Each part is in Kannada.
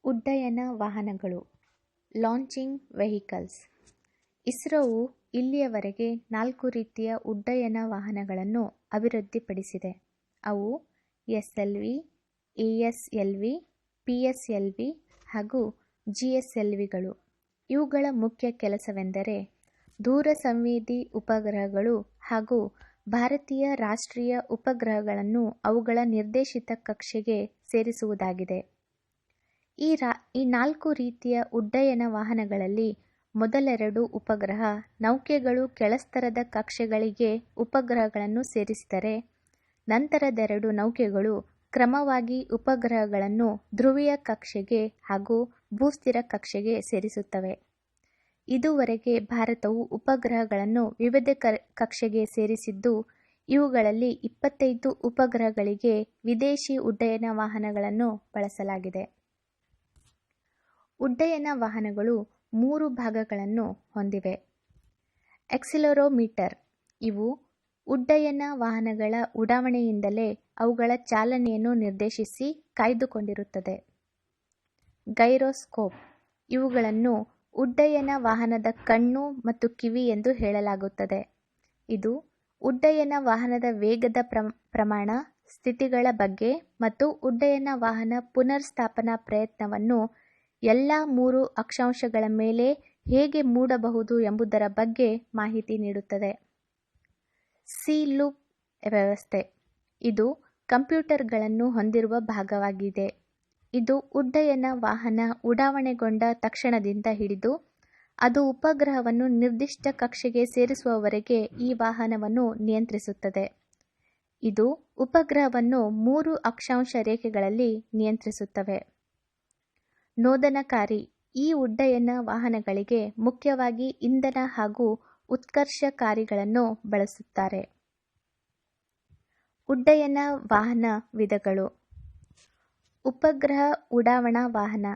ಉಡ್ಡಯನ ವಾಹನಗಳು ಲಾಂಚಿಂಗ್ ವೆಹಿಕಲ್ಸ್. ಇಸ್ರೋವು ಇಲ್ಲಿಯವರೆಗೆ 4 ರೀತಿಯ ಉಡ್ಡಯನ ವಾಹನಗಳನ್ನು ಅಭಿವೃದ್ಧಿಪಡಿಸಿದೆ. ಅವು ಎಸ್ಎಲ್ವಿ, ಎಎಸ್ಎಲ್ವಿ, ಪಿಎಸ್ಎಲ್ವಿ ಹಾಗೂ ಜಿಎಸ್ಎಲ್ವಿಗಳು. ಇವುಗಳ ಮುಖ್ಯ ಕೆಲಸವೆಂದರೆ ದೂರ ಸಂವೇದಿ ಉಪಗ್ರಹಗಳು ಹಾಗೂ ಭಾರತೀಯ ರಾಷ್ಟ್ರೀಯ ಉಪಗ್ರಹಗಳನ್ನು ಅವುಗಳ ನಿರ್ದೇಶಿತ ಕಕ್ಷೆಗೆ ಸೇರಿಸುವುದಾಗಿದೆ. ಈ 4 ರೀತಿಯ ಉಡ್ಡಯನ ವಾಹನಗಳಲ್ಲಿ ಮೊದಲೆರಡು ಉಪಗ್ರಹ ನೌಕೆಗಳು ಕೆಳಸ್ತರದ ಕಕ್ಷೆಗಳಿಗೆ ಉಪಗ್ರಹಗಳನ್ನು ಸೇರಿಸಿದರೆ, ನಂತರದೆರಡು ನೌಕೆಗಳು ಕ್ರಮವಾಗಿ ಉಪಗ್ರಹಗಳನ್ನು ಧ್ರುವೀಯ ಕಕ್ಷೆಗೆ ಹಾಗೂ ಭೂಸ್ಥಿರ ಕಕ್ಷೆಗೆ ಸೇರಿಸುತ್ತವೆ. ಇದುವರೆಗೆ ಭಾರತವು ಉಪಗ್ರಹಗಳನ್ನು ವಿವಿಧ ಕಕ್ಷೆಗೆ ಸೇರಿಸಿದ್ದು, ಇವುಗಳಲ್ಲಿ 25 ಉಪಗ್ರಹಗಳಿಗೆ ವಿದೇಶಿ ಉಡ್ಡಯನ ವಾಹನಗಳನ್ನು ಬಳಸಲಾಗಿದೆ. ಉಡ್ಡಯನ ವಾಹನಗಳು 3 ಭಾಗಗಳನ್ನು ಹೊಂದಿವೆ. ಆಕ್ಸಿಲರೋಮೀಟರ್. ಇವು ಉಡ್ಡಯನ ವಾಹನಗಳ ಉಡಾವಣೆಯಿಂದಲೇ ಅವುಗಳ ಚಾಲನೆಯನ್ನು ನಿರ್ದೇಶಿಸಿ ಕಾಯ್ದುಕೊಂಡಿರುತ್ತದೆ. ಗೈರೋಸ್ಕೋಪ್. ಇವುಗಳನ್ನು ಉಡ್ಡಯನ ವಾಹನದ ಕಣ್ಣು ಮತ್ತು ಕಿವಿ ಎಂದು ಹೇಳಲಾಗುತ್ತದೆ. ಇದು ಉಡ್ಡಯನ ವಾಹನದ ವೇಗದ ಪ್ರಮಾಣ, ಸ್ಥಿತಿಗಳ ಬಗ್ಗೆ ಮತ್ತು ಉಡ್ಡಯನ ವಾಹನ ಪುನರ್ಸ್ಥಾಪನಾ ಪ್ರಯತ್ನವನ್ನು ಎಲ್ಲ 3 ಅಕ್ಷಾಂಶಗಳ ಮೇಲೆ ಹೇಗೆ ಮೂಡಬಹುದು ಎಂಬುದರ ಬಗ್ಗೆ ಮಾಹಿತಿ ನೀಡುತ್ತದೆ. ಸಿ-ಲೂಪ್ ವ್ಯವಸ್ಥೆ. ಇದು ಕಂಪ್ಯೂಟರ್ಗಳನ್ನು ಹೊಂದಿರುವ ಭಾಗವಾಗಿದೆ. ಇದು ಉಡ್ಡಯನ ವಾಹನ ಉಡಾವಣೆಗೊಂಡ ತಕ್ಷಣದಿಂದ ಹಿಡಿದು ಅದು ಉಪಗ್ರಹವನ್ನು ನಿರ್ದಿಷ್ಟ ಕಕ್ಷೆಗೆ ಸೇರಿಸುವವರೆಗೆ ಈ ವಾಹನವನ್ನು ನಿಯಂತ್ರಿಸುತ್ತದೆ. ಇದು ಉಪಗ್ರಹವನ್ನು 3 ಅಕ್ಷಾಂಶ ರೇಖೆಗಳಲ್ಲಿ ನಿಯಂತ್ರಿಸುತ್ತವೆ. ನೋದನಕಾರಿ. ಈ ಉಡ್ಡಯನ ವಾಹನಗಳಿಗೆ ಮುಖ್ಯವಾಗಿ ಇಂಧನ ಹಾಗೂ ಉತ್ಕರ್ಷಕಾರಿಗಳನ್ನು ಬಳಸುತ್ತಾರೆ. ಉಡ್ಡಯನ ವಾಹನ ವಿಧಗಳು. ಉಪಗ್ರಹ ಉಡಾವಣಾ ವಾಹನ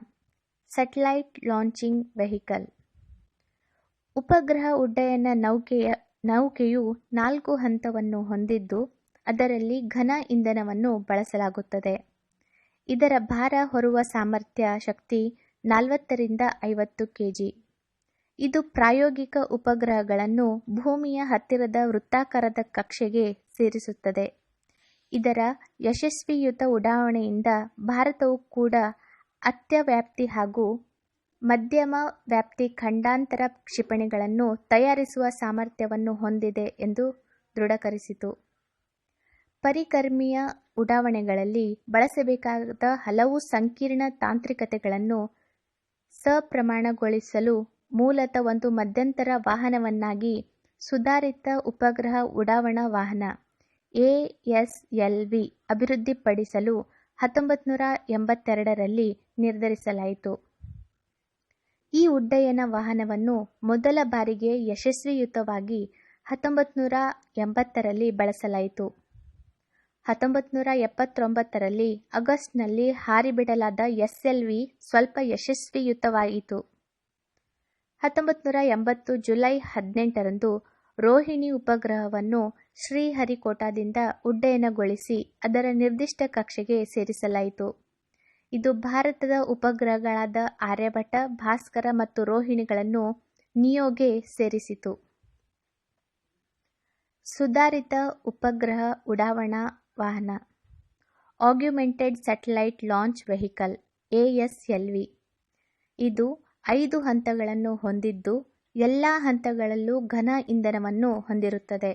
ಸ್ಯಾಟಲೈಟ್ ಲಾಂಚಿಂಗ್ ವೆಹಿಕಲ್. ಉಪಗ್ರಹ ಉಡ್ಡಯನ ನೌಕೆಯು 4 ಹಂತವನ್ನು ಹೊಂದಿದ್ದು, ಅದರಲ್ಲಿ ಘನ ಇಂಧನವನ್ನು ಬಳಸಲಾಗುತ್ತದೆ. ಇದರ ಭಾರ ಹೊರುವ ಸಾಮರ್ಥ್ಯ ಶಕ್ತಿ 40 ರಿಂದ 50 kg. ಇದು ಪ್ರಾಯೋಗಿಕ ಉಪಗ್ರಹಗಳನ್ನು ಭೂಮಿಯ ಹತ್ತಿರದ ವೃತ್ತಾಕಾರದ ಕಕ್ಷೆಗೆ ಸೇರಿಸುತ್ತದೆ. ಇದರ ಯಶಸ್ವಿಯುತ ಉಡಾವಣೆಯಿಂದ ಭಾರತವು ಕೂಡ ಅತ್ಯವ್ಯಾಪ್ತಿ ಹಾಗೂ ಮಧ್ಯಮ ವ್ಯಾಪ್ತಿ ಖಂಡಾಂತರ ಕ್ಷಿಪಣಿಗಳನ್ನು ತಯಾರಿಸುವ ಸಾಮರ್ಥ್ಯವನ್ನು ಹೊಂದಿದೆ ಎಂದು ದೃಢೀಕರಿಸಿತು. ಪರಿಕರ್ಮೀಯ ಉಡಾವಣೆಗಳಲ್ಲಿ ಬಳಸಬೇಕಾದ ಹಲವು ಸಂಕೀರ್ಣ ತಾಂತ್ರಿಕತೆಗಳನ್ನು ಸಪ್ರಮಾಣಗೊಳಿಸಲು ಮೂಲತಃ ಒಂದು ಮಧ್ಯಂತರ ವಾಹನವನ್ನಾಗಿ ಸುಧಾರಿತ ಉಪಗ್ರಹ ಉಡಾವಣಾ ವಾಹನ ಎಎಸ್ಎಲ್ವಿ ಅಭಿವೃದ್ಧಿಪಡಿಸಲು 1982ರಲ್ಲಿ ನಿರ್ಧರಿಸಲಾಯಿತು. ಈ ಉಡ್ಡಯನ ವಾಹನವನ್ನು ಮೊದಲ ಬಾರಿಗೆ ಯಶಸ್ವಿಯುತವಾಗಿ 1980ರಲ್ಲಿ ಬಳಸಲಾಯಿತು. 1979ರಲ್ಲಿ ಆಗಸ್ಟ್ನಲ್ಲಿ ಹಾರಿಬಿಡಲಾದ ಎಸ್ಎಲ್ವಿ ಸ್ವಲ್ಪ ಯಶಸ್ವಿಯುತವಾಯಿತು. 1980 ಜುಲೈ 18ರಂದು ರೋಹಿಣಿ ಉಪಗ್ರಹವನ್ನು ಶ್ರೀಹರಿಕೋಟಾದಿಂದ ಉಡ್ಡಯನಗೊಳಿಸಿ ಅದರ ನಿರ್ದಿಷ್ಟ ಕಕ್ಷೆಗೆ ಸೇರಿಸಲಾಯಿತು. ಇದು ಭಾರತದ ಉಪಗ್ರಹಗಳಾದ ಆರ್ಯಭಟ, ಭಾಸ್ಕರ ಮತ್ತು ರೋಹಿಣಿಗಳನ್ನು ನಿಯೋಗೆ ಸೇರಿಸಿತು. ಸುಧಾರಿತ ಉಪಗ್ರಹ ಉಡಾವಣಾ ವಾಹನ ಆಗ್ಯುಮೆಂಟೆಡ್ ಸ್ಯಾಟಲೈಟ್ ಲಾಂಚ್ ವೆಹಿಕಲ್ ಎಎಸ್ಎಲ್ವಿ. ಇದು 5 ಹಂತಗಳನ್ನು ಹೊಂದಿದ್ದು, ಎಲ್ಲ ಹಂತಗಳಲ್ಲೂ ಘನ ಇಂಧನವನ್ನು ಹೊಂದಿರುತ್ತದೆ.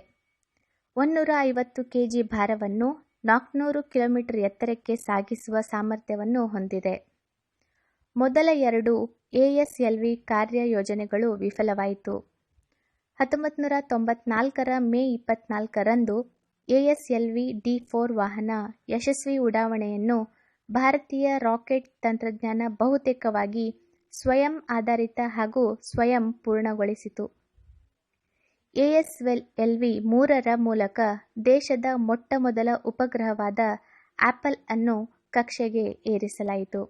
150 kg ಭಾರವನ್ನು 400 km ಎತ್ತರಕ್ಕೆ ಸಾಗಿಸುವ ಸಾಮರ್ಥ್ಯವನ್ನು ಹೊಂದಿದೆ. ಮೊದಲ 2 ಎಎಸ್ಎಲ್ವಿ ಕಾರ್ಯಯೋಜನೆಗಳು ವಿಫಲವಾಯಿತು. 1994ರ ಮೇ 24ರಂದು ಎಎಸ್ಎಲ್ವಿ ಡಿ4 ವಾಹನ ಯಶಸ್ವಿ ಉಡಾವಣೆಯನ್ನು ಭಾರತೀಯ ರಾಕೆಟ್ ತಂತ್ರಜ್ಞಾನ ಬಹುತೇಕವಾಗಿ ಸ್ವಯಂ ಆಧಾರಿತ ಹಾಗೂ ಸ್ವಯಂ ಪೂರ್ಣಗೊಳಿಸಿತು. ಎಎಸ್ಎಲ್ವಿ 3ರ ಮೂಲಕ ದೇಶದ ಮೊಟ್ಟಮೊದಲ ಉಪಗ್ರಹವಾದ ಆಪಲ್ ಅನ್ನು ಕಕ್ಷೆಗೆ ಏರಿಸಲಾಯಿತು.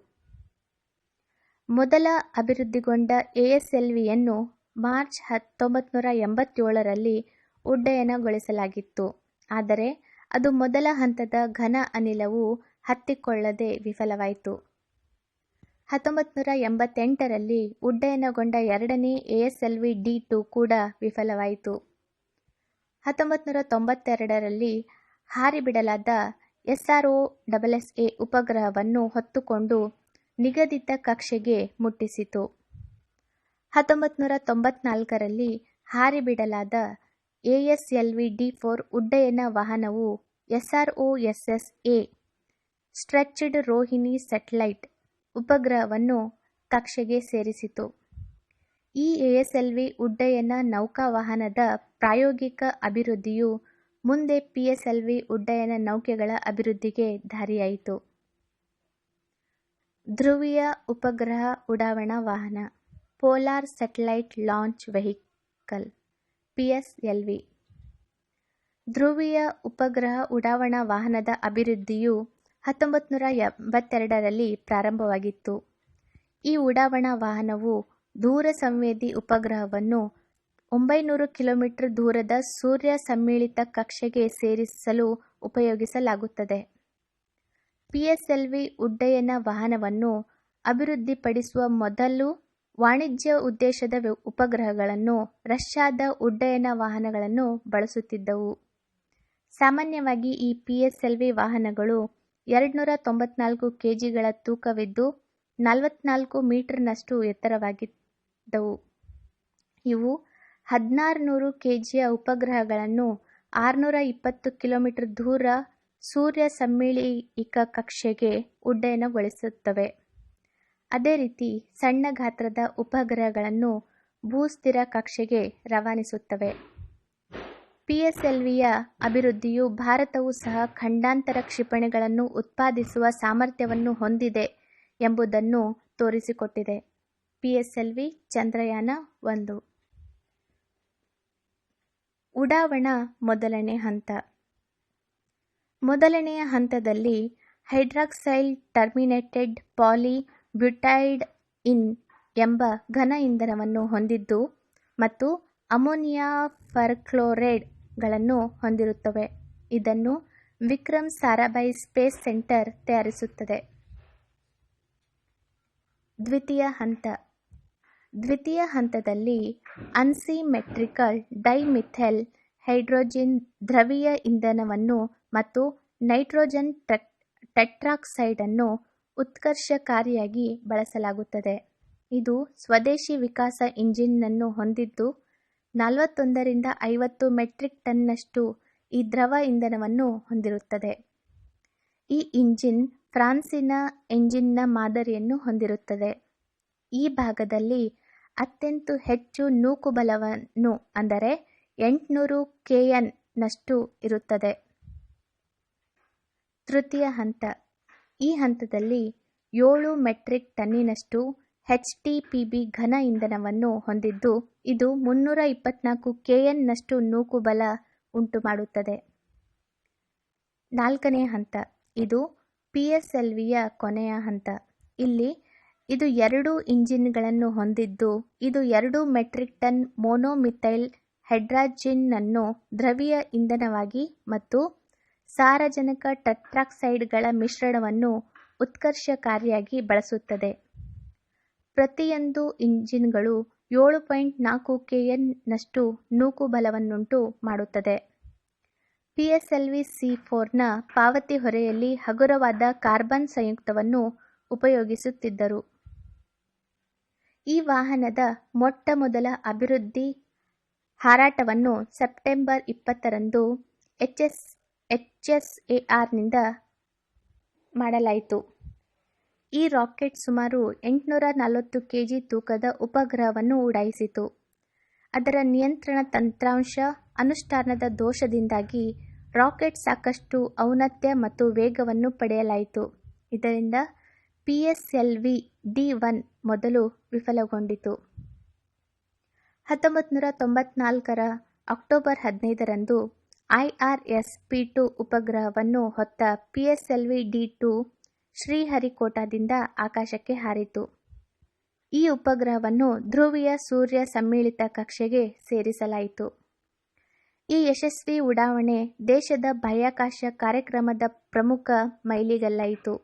ಮೊದಲ ಅಭಿವೃದ್ಧಿಗೊಂಡ ಎಎಸ್ಎಲ್ವಿಯನ್ನು ಮಾರ್ಚ್ 1987ರಲ್ಲಿ ಉಡ್ಡಯನಗೊಳಿಸಲಾಗಿತ್ತು. ಆದರೆ ಅದು ಮೊದಲ ಹಂತದ ಘನ ಅನಿಲವು ಹತ್ತಿಕೊಳ್ಳದೆ ವಿಫಲವಾಯಿತು. 1988ರಲ್ಲಿ ಉಡ್ಡಯನಗೊಂಡ ಎರಡನೇ ASLV D2 ಕೂಡ ವಿಫಲವಾಯಿತು. 1992ರಲ್ಲಿ ಹಾರಿಬಿಡಲಾದ SROSSA ಉಪಗ್ರಹವನ್ನು ಹೊತ್ತುಕೊಂಡು ನಿಗದಿತ ಕಕ್ಷೆಗೆ ಮುಟ್ಟಿಸಿತು. 1994ರಲ್ಲಿ ಹಾರಿಬಿಡಲಾದ ASLV D4 ಉಡ್ಡಯನ ವಾಹನವು SROSSA ಸ್ಟ್ರೆಚ್ಡ್ ರೋಹಿಣಿ ಸ್ಯಾಟಲೈಟ್ ಉಪಗ್ರಹವನ್ನು ಕಕ್ಷೆಗೆ ಸೇರಿಸಿತು. ಈ ASLV ಉಡ್ಡಯನ ನೌಕಾವಾಹನದ ಪ್ರಾಯೋಗಿಕ ಅಭಿವೃದ್ಧಿಯು ಮುಂದೆ PSLV ಉಡ್ಡಯನ ನೌಕೆಗಳ ಅಭಿವೃದ್ಧಿಗೆ ದಾರಿಯಾಯಿತು. ಧ್ರುವೀಯ ಉಪಗ್ರಹ ಉಡಾವಣಾ ವಾಹನ polar satellite launch vehicle PSLV. ಧ್ರುವೀಯ ಉಪಗ್ರಹ ಉಡಾವಣಾ ವಾಹನದ ಅಭಿವೃದ್ಧಿಯು 1982ರಲ್ಲಿ ಪ್ರಾರಂಭವಾಗಿತ್ತು. ಈ ಉಡಾವಣಾ ವಾಹನವು ದೂರ ಸಂವೇದಿ ಉಪಗ್ರಹವನ್ನು 900 ಕಿಲೋಮೀಟರ್ ದೂರದ ಸೂರ್ಯ ಸಮ್ಮಿಳಿತ ಕಕ್ಷೆಗೆ ಸೇರಿಸಲು ಉಪಯೋಗಿಸಲಾಗುತ್ತದೆ. PSLV ಉಡ್ಡಯನ ವಾಹನವನ್ನು ಅಭಿವೃದ್ಧಿಪಡಿಸುವ ಮೊದಲು ವಾಣಿಜ್ಯ ಉದ್ದೇಶದ ಉಪಗ್ರಹಗಳನ್ನು ರಷ್ಯಾದ ಉಡ್ಡಯನ ವಾಹನಗಳನ್ನು ಬಳಸುತ್ತಿದ್ದವು. ಸಾಮಾನ್ಯವಾಗಿ ಈ PSLV ವಾಹನಗಳು 294 kgಗಳ ತೂಕವಿದ್ದು 44 ಮೀಟರ್ನಷ್ಟು ಎತ್ತರವಾಗಿದ್ದವು. ಇವು 1600 kgಯ ಉಪಗ್ರಹಗಳನ್ನು 620 ಕಿಲೋಮೀಟರ್ ದೂರ ಸೂರ್ಯ ಸಮ್ಮಿಳಿತ ಕಕ್ಷೆಗೆ ಉಡ್ಡಯನಗೊಳಿಸುತ್ತವೆ. ಅದೇ ರೀತಿ ಸಣ್ಣ ಗಾತ್ರದ ಉಪಗ್ರಹಗಳನ್ನು ಭೂಸ್ಥಿರ ಕಕ್ಷೆಗೆ ರವಾನಿಸುತ್ತವೆ. PSLVಯ ಅಭಿವೃದ್ಧಿಯು ಭಾರತವು ಸಹ ಖಂಡಾಂತರ ಕ್ಷಿಪಣಿಗಳನ್ನು ಉತ್ಪಾದಿಸುವ ಸಾಮರ್ಥ್ಯವನ್ನು ಹೊಂದಿದೆ ಎಂಬುದನ್ನು ತೋರಿಸಿಕೊಟ್ಟಿದೆ. PSLV ಚಂದ್ರಯಾನ 1 ಉಡಾವಣಾ ಮೊದಲನೇ ಹಂತ. ಮೊದಲನೆಯ ಹಂತದಲ್ಲಿ ಹೈಡ್ರಾಕ್ಸೈಲ್ ಟರ್ಮಿನೇಟೆಡ್ ಪಾಲಿ ಬ್ಯೂಟೈಡ್ ಇನ್ ಎಂಬ ಘನ ಇಂಧನವನ್ನು ಹೊಂದಿದ್ದು ಮತ್ತು ಅಮೋನಿಯಾ ಪರ್ಕ್ಲೋರೈಡ್ ಗಳನ್ನು ಹೊಂದಿರುತ್ತವೆ. ಇದನ್ನು ವಿಕ್ರಮ್ ಸಾರಾಭಾಯಿ ಸ್ಪೇಸ್ ಸೆಂಟರ್ ತಯಾರಿಸುತ್ತದೆ. ದ್ವಿತೀಯ ಹಂತ. ದ್ವಿತೀಯ ಹಂತದಲ್ಲಿ ಅನ್ಸಿಮೆಟ್ರಿಕಲ್ ಡೈಮಿಥೈಲ್ ಹೈಡ್ರೋಜನ್ ದ್ರವೀಯ ಇಂಧನವನ್ನು ಮತ್ತು ನೈಟ್ರೋಜನ್ ಟೆಟ್ರಾಕ್ಸೈಡ್ ಅನ್ನು ಉತ್ಕರ್ಷಕಾರಿಯಾಗಿ ಬಳಸಲಾಗುತ್ತದೆ. ಇದು ಸ್ವದೇಶಿ ವಿಕಾಸ ಇಂಜಿನ್ನನ್ನು ಹೊಂದಿದ್ದು 41ರಿಂದ 50 ಮೆಟ್ರಿಕ್ ಟನ್ನಷ್ಟು ಈ ದ್ರವ ಇಂಧನವನ್ನು ಹೊಂದಿರುತ್ತದೆ. ಈ ಇಂಜಿನ್ ಫ್ರಾನ್ಸಿನ ಎಂಜಿನ್ನ ಮಾದರಿಯನ್ನು ಹೊಂದಿರುತ್ತದೆ. ಈ ಭಾಗದಲ್ಲಿ ಅತ್ಯಂತ ಹೆಚ್ಚು ನೂಕುಬಲವನ್ನು ಅಂದರೆ 800 kN ನಷ್ಟು ಇರುತ್ತದೆ. ತೃತೀಯ ಹಂತ. ಈ ಹಂತದಲ್ಲಿ 7 ಮೆಟ್ರಿಕ್ ಟನ್ನಿನಷ್ಟು HTPB ಘನ ಇಂಧನವನ್ನು ಹೊಂದಿದ್ದು ಇದು 324 kN ನಷ್ಟು ನೂಕುಬಲ ಉಂಟುಮಾಡುತ್ತದೆ. ನಾಲ್ಕನೆಯ ಹಂತ. ಇದು PSLVಯ ಕೊನೆಯ ಹಂತ. ಇಲ್ಲಿ ಇದು 2 ಇಂಜಿನ್ಗಳನ್ನು ಹೊಂದಿದ್ದು ಇದು 2 ಮೆಟ್ರಿಕ್ ಟನ್ ಮೊನೊಮಿಥೈಲ್ ಹೈಡ್ರಾಜಿನನ್ನು ದ್ರವೀಯ ಇಂಧನವಾಗಿ ಮತ್ತು ಸಾರಜನಕ ಟೆಟ್ರಾಕ್ಸೈಡ್ಗಳ ಮಿಶ್ರಣವನ್ನು ಉತ್ಕರ್ಷಕಾರಿಯಾಗಿ ಬಳಸುತ್ತದೆ. ಪ್ರತಿಯೊಂದು ಇಂಜಿನ್ಗಳು 7.4 kN ನಷ್ಟು ನೂಕುಬಲವನ್ನುಂಟು ಮಾಡುತ್ತದೆ. PSLV C4ನ ಪಾವತಿ ಹೊರೆಯಲ್ಲಿ ಹಗುರವಾದ ಕಾರ್ಬನ್ ಸಂಯುಕ್ತವನ್ನು ಉಪಯೋಗಿಸುತ್ತಿದ್ದರು. ಈ ವಾಹನದ ಮೊಟ್ಟಮೊದಲ ಅಭಿವೃದ್ಧಿ ಹಾರಾಟವನ್ನು ಸೆಪ್ಟೆಂಬರ್ 20ರಂದು HSARನಿಂದ ಮಾಡಲಾಯಿತು. ಈ ರಾಕೆಟ್ ಸುಮಾರು 840 kg ತೂಕದ ಉಪಗ್ರಹವನ್ನು ಉಡಾಯಿಸಿತು. ಅದರ ನಿಯಂತ್ರಣ ತಂತ್ರಾಂಶ ಅನುಷ್ಠಾನದ ದೋಷದಿಂದಾಗಿ ರಾಕೆಟ್ ಸಾಕಷ್ಟು ಔನ್ನತ್ಯ ಮತ್ತು ವೇಗವನ್ನು ಪಡೆಯಲಾಯಿತು. ಇದರಿಂದ PSLV D1 ಮೊದಲು ವಿಫಲಗೊಂಡಿತು. 1994ರ ಅಕ್ಟೋಬರ್ 15ರಂದು IRS-P2 ಉಪಗ್ರಹವನ್ನು ಹೊತ್ತ PSLV D2 ಶ್ರೀಹರಿಕೋಟಾದಿಂದ ಆಕಾಶಕ್ಕೆ ಹಾರಿತು. ಈ ಉಪಗ್ರಹವನ್ನು ಧ್ರುವೀಯ ಸೂರ್ಯ ಸಮ್ಮಿಳಿತ ಕಕ್ಷೆಗೆ ಸೇರಿಸಲಾಯಿತು. ಈ ಯಶಸ್ವಿ ಉಡಾವಣೆ ದೇಶದ ಬಾಹ್ಯಾಕಾಶ ಕಾರ್ಯಕ್ರಮದ ಪ್ರಮುಖ ಮೈಲಿಗಲ್ಲಾಯಿತು.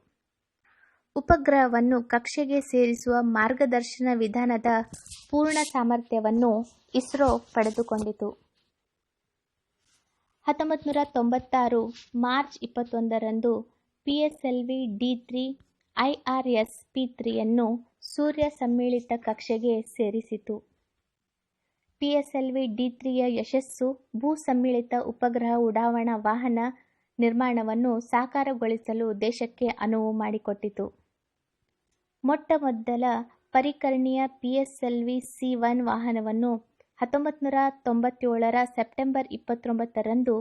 ಉಪಗ್ರಹವನ್ನು ಕಕ್ಷೆಗೆ ಸೇರಿಸುವ ಮಾರ್ಗದರ್ಶನ ವಿಧಾನದ ಪೂರ್ಣ ಸಾಮರ್ಥ್ಯವನ್ನು ಇಸ್ರೋ ಪಡೆದುಕೊಂಡಿತು. 1996 ಮಾರ್ಚ್ 21ರಂದು PSLV D3 IRS-P3ಯನ್ನು ಸೂರ್ಯ ಸಮ್ಮಿಳಿತ ಕಕ್ಷೆಗೆ ಸೇರಿಸಿತು. PSLV D3ಯ ಯಶಸ್ಸು ಭೂ ಸಮ್ಮಿಳಿತ ಉಪಗ್ರಹ ಉಡಾವಣಾ ವಾಹನ ನಿರ್ಮಾಣವನ್ನು ಸಾಕಾರಗೊಳಿಸಲು ದೇಶಕ್ಕೆ ಅನುವು ಮಾಡಿಕೊಟ್ಟಿತು. ಮೊಟ್ಟಮೊದಲ ಪರಿಕರ್ಣೀಯ PSLV C1 ವಾಹನವನ್ನು 1997ರ ಸೆಪ್ಟೆಂಬರ್ 29ರಂದು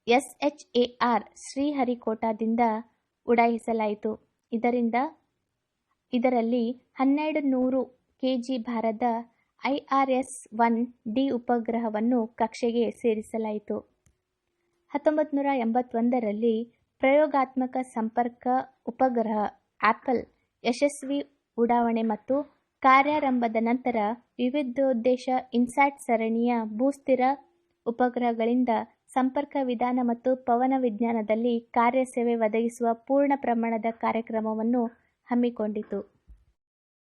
SHAR ಶ್ರೀಹರಿಕೋಟಾದಿಂದ ಉಡಾಯಿಸಲಾಯಿತು. ಇದರಲ್ಲಿ 1200 kg ಭಾರದ IRS-1D ಉಪಗ್ರಹವನ್ನು ಕಕ್ಷೆಗೆ ಸೇರಿಸಲಾಯಿತು. 1981ರಲ್ಲಿ ಪ್ರಯೋಗಾತ್ಮಕ ಸಂಪರ್ಕ ಉಪಗ್ರಹ ಆಪಲ್ ಯಶಸ್ವಿ ಉಡಾವಣೆ ಮತ್ತು ಕಾರ್ಯಾರಂಭದ ನಂತರ ವಿವಿಧೋದ್ದೇಶ ಇನ್ಸ್ಯಾಟ್ ಸರಣಿಯ ಭೂಸ್ಥಿರ ಉಪಗ್ರಹಗಳಿಂದ ಸಂಪರ್ಕ ವಿಧಾನ ಮತ್ತು ಪವನ ವಿಜ್ಞಾನದಲ್ಲಿ ಕಾರ್ಯಸೇವೆ ಒದಗಿಸುವ ಪೂರ್ಣ ಪ್ರಮಾಣದ ಕಾರ್ಯಕ್ರಮವನ್ನು ಹಮ್ಮಿಕೊಂಡಿತು.